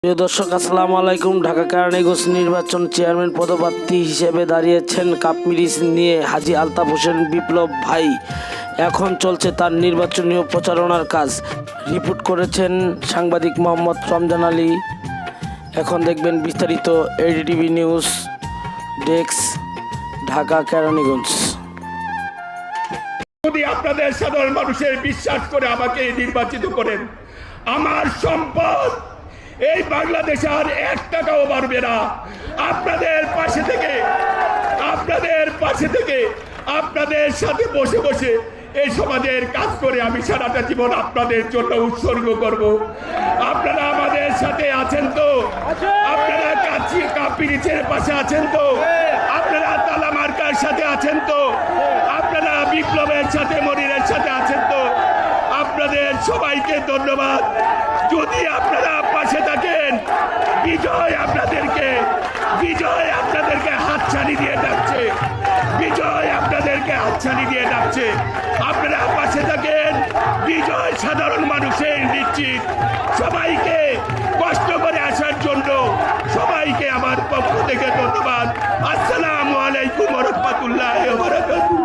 প্রিয় দর্শক, আসসালামু আলাইকুম। ঢাকা কেরানীগঞ্জ নির্বাচন চেয়ারম্যান পদপ্রার্থী হিসেবে দাঁড়িয়েছেন কাপ-মিরিচ নিয়ে হাজী আলতাফ হোসেন বিপ্লব ভাই। এখন চলছে তার নির্বাচনী প্রচারণার কাজ। রিপোর্ট করেছেন সাংবাদিক মোহাম্মদ রমজান আলী। এখন দেখবেন বিস্তারিত। এডিটিভি নিউজ ডেস্ক, ঢাকা কেরানীগঞ্জ। যদি আপনাদের সাধারণ মানুষের বিশ্বাস করে আমাকে নির্বাচিত করেন, আমার সম্পদ এই বাংলাদেশে আর 1 টাকাও বাড়বে না। আপনাদের পাশে থেকে আপনাদের সাথে বসে বসে এই সমাজের কাজ করে আমি সারাটা জীবন আপনাদের জন্য উৎসর্গ করব। আপনারা আমাদের সাথে আছেন তো? আপনারা কাপ-মিরিচের পাশে আছেন তো? আপনারা তালা মার্কার সাথে আছেন তো? আপনারা বিপ্লবের সাথে, মনিরের সাথে আছেন তো? আপনাদের সবাইকে ধন্যবাদ। যদি আপনারা পাশে থাকেন, বিজয় আপনাদেরকে হাতছানি দিয়ে ডাকছে। আপনারা পাশে থাকেন, বিজয় সাধারণ মানুষের নিশ্চিত। সবাইকে কষ্ট করে আসার জন্য সবাইকে আমার পক্ষ থেকে ধন্যবাদ।